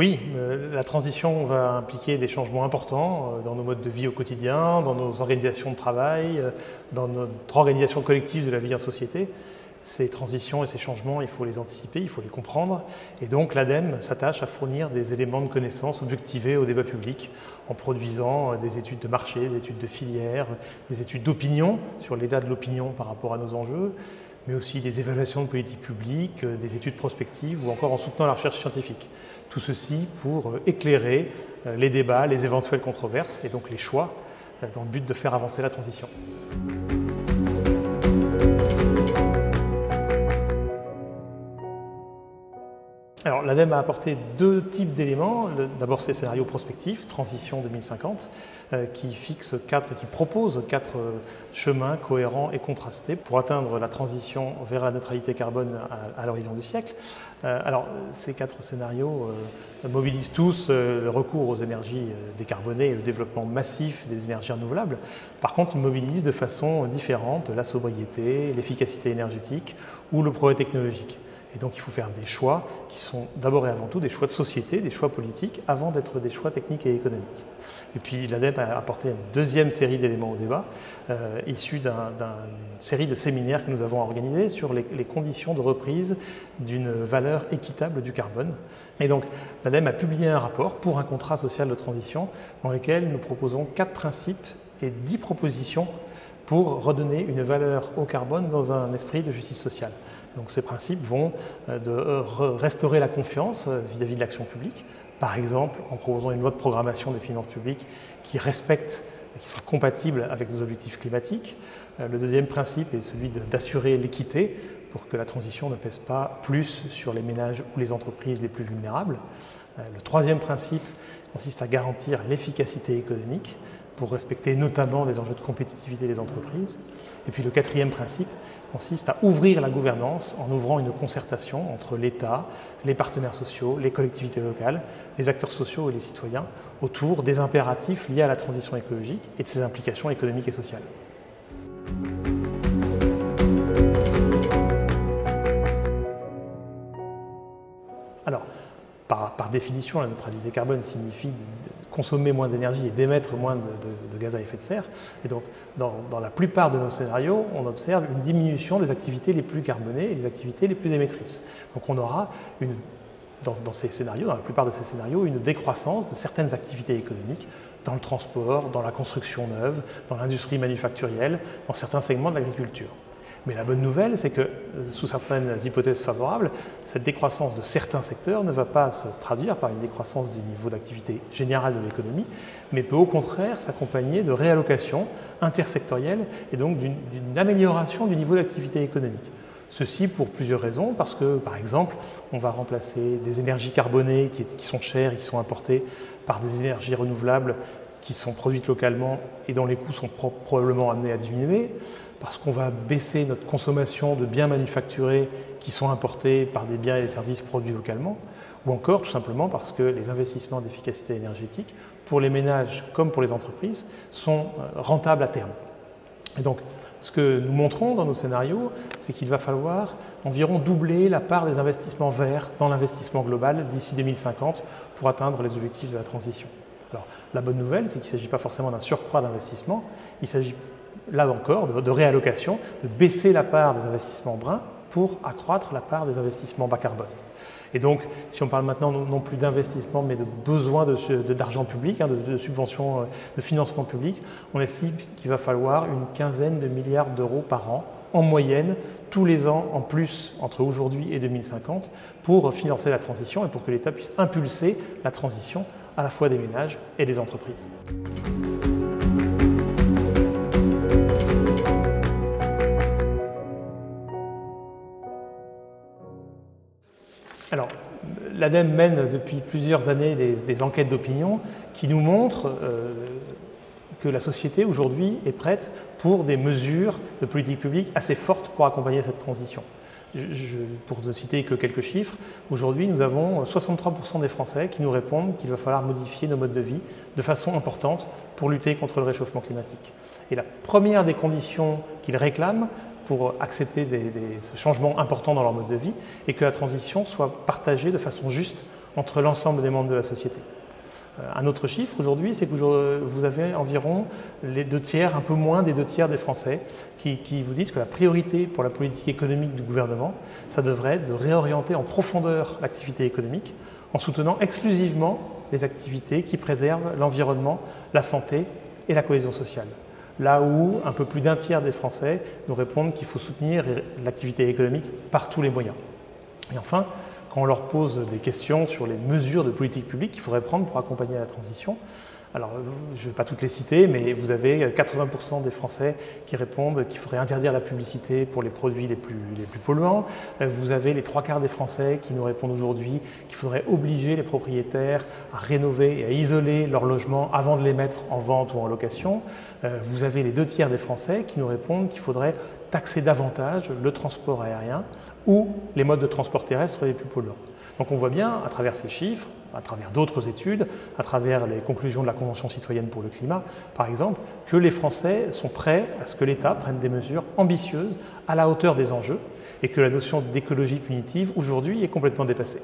Oui, la transition va impliquer des changements importants dans nos modes de vie au quotidien, dans nos organisations de travail, dans notre organisation collective de la vie en société. Ces transitions et ces changements, il faut les anticiper, il faut les comprendre. Et donc l'ADEME s'attache à fournir des éléments de connaissance objectivés au débat public en produisant des études de marché, des études de filière, des études d'opinion sur l'état de l'opinion par rapport à nos enjeux, mais aussi des évaluations de politique publique, des études prospectives ou encore en soutenant la recherche scientifique. Tout ceci pour éclairer les débats, les éventuelles controverses et donc les choix dans le but de faire avancer la transition. Alors l'ADEME a apporté deux types d'éléments. D'abord ces scénarios prospectifs, Transition 2050, qui proposent quatre chemins cohérents et contrastés pour atteindre la transition vers la neutralité carbone à l'horizon du siècle. Alors ces quatre scénarios mobilisent tous le recours aux énergies décarbonées et le développement massif des énergies renouvelables. Par contre, ils mobilisent de façon différente la sobriété, l'efficacité énergétique ou le progrès technologique. Et donc il faut faire des choix qui sont d'abord et avant tout des choix de société, des choix politiques, avant d'être des choix techniques et économiques. Et puis l'ADEME a apporté une deuxième série d'éléments au débat, issus d'une série de séminaires que nous avons organisés sur les conditions de reprise d'une valeur équitable du carbone. Et donc l'ADEME a publié un rapport pour un contrat social de transition dans lequel nous proposons 4 principes et 10 propositions pour redonner une valeur au carbone dans un esprit de justice sociale. Donc ces principes vont restaurer la confiance vis-à-vis de l'action publique, par exemple en proposant une loi de programmation des finances publiques qui respecte, qui soit compatible avec nos objectifs climatiques. Le deuxième principe est celui d'assurer l'équité pour que la transition ne pèse pas plus sur les ménages ou les entreprises les plus vulnérables. Le troisième principe consiste à garantir l'efficacité économique pour respecter notamment les enjeux de compétitivité des entreprises. Et puis le quatrième principe consiste à ouvrir la gouvernance en ouvrant une concertation entre l'État, les partenaires sociaux, les collectivités locales, les acteurs sociaux et les citoyens autour des impératifs liés à la transition écologique et de ses implications économiques et sociales. Alors, par définition, la neutralité carbone signifie de consommer moins d'énergie et d'émettre moins de gaz à effet de serre. Et donc, dans la plupart de nos scénarios, on observe une diminution des activités les plus carbonées et des activités les plus émettrices. Donc on aura, dans la plupart de ces scénarios, une décroissance de certaines activités économiques dans le transport, dans la construction neuve, dans l'industrie manufacturielle, dans certains segments de l'agriculture. Mais la bonne nouvelle, c'est que, sous certaines hypothèses favorables, cette décroissance de certains secteurs ne va pas se traduire par une décroissance du niveau d'activité générale de l'économie, mais peut au contraire s'accompagner de réallocations intersectorielles et donc d'une amélioration du niveau d'activité économique. Ceci pour plusieurs raisons, parce que, par exemple, on va remplacer des énergies carbonées qui sont chères et qui sont importées par des énergies renouvelables qui sont produites localement et dont les coûts sont probablement amenés à diminuer, parce qu'on va baisser notre consommation de biens manufacturés qui sont importés par des biens et des services produits localement, ou encore tout simplement parce que les investissements d'efficacité énergétique, pour les ménages comme pour les entreprises, sont rentables à terme. Et donc, ce que nous montrons dans nos scénarios, c'est qu'il va falloir environ doubler la part des investissements verts dans l'investissement global d'ici 2050 pour atteindre les objectifs de la transition. Alors, la bonne nouvelle, c'est qu'il ne s'agit pas forcément d'un surcroît d'investissement, il s'agit là encore de réallocation, de baisser la part des investissements bruns pour accroître la part des investissements bas carbone. Et donc, si on parle maintenant non plus d'investissement, mais de besoin d'argent public, de subventions, de financement public, on estime qu'il va falloir une quinzaine de milliards d'euros par an, en moyenne, tous les ans en plus, entre aujourd'hui et 2050, pour financer la transition et pour que l'État puisse impulser la transition à la fois des ménages et des entreprises. Alors, l'ADEME mène depuis plusieurs années des enquêtes d'opinion qui nous montrent que la société aujourd'hui est prête pour des mesures de politique publique assez fortes pour accompagner cette transition. Pour ne citer que quelques chiffres, aujourd'hui nous avons 63% des Français qui nous répondent qu'il va falloir modifier nos modes de vie de façon importante pour lutter contre le réchauffement climatique. Et la première des conditions qu'ils réclament pour accepter ce changement important dans leur mode de vie est que la transition soit partagée de façon juste entre l'ensemble des membres de la société. Un autre chiffre aujourd'hui, c'est que vous avez environ les 2/3, un peu moins des 2/3 des Français qui vous disent que la priorité pour la politique économique du gouvernement, ça devrait être de réorienter en profondeur l'activité économique en soutenant exclusivement les activités qui préservent l'environnement, la santé et la cohésion sociale. Là où un peu plus d'1/3 des Français nous répondent qu'il faut soutenir l'activité économique par tous les moyens. Et enfin, quand on leur pose des questions sur les mesures de politique publique qu'il faudrait prendre pour accompagner la transition, alors je ne vais pas toutes les citer, mais vous avez 80% des Français qui répondent qu'il faudrait interdire la publicité pour les produits les plus polluants. Vous avez les 3/4 des Français qui nous répondent aujourd'hui qu'il faudrait obliger les propriétaires à rénover et à isoler leurs logements avant de les mettre en vente ou en location. Vous avez les 2/3 des Français qui nous répondent qu'il faudrait taxer davantage le transport aérien ou les modes de transport terrestre les plus polluants. Donc on voit bien, à travers ces chiffres, à travers d'autres études, à travers les conclusions de la Convention citoyenne pour le climat, par exemple, que les Français sont prêts à ce que l'État prenne des mesures ambitieuses à la hauteur des enjeux et que la notion d'écologie punitive, aujourd'hui, est complètement dépassée.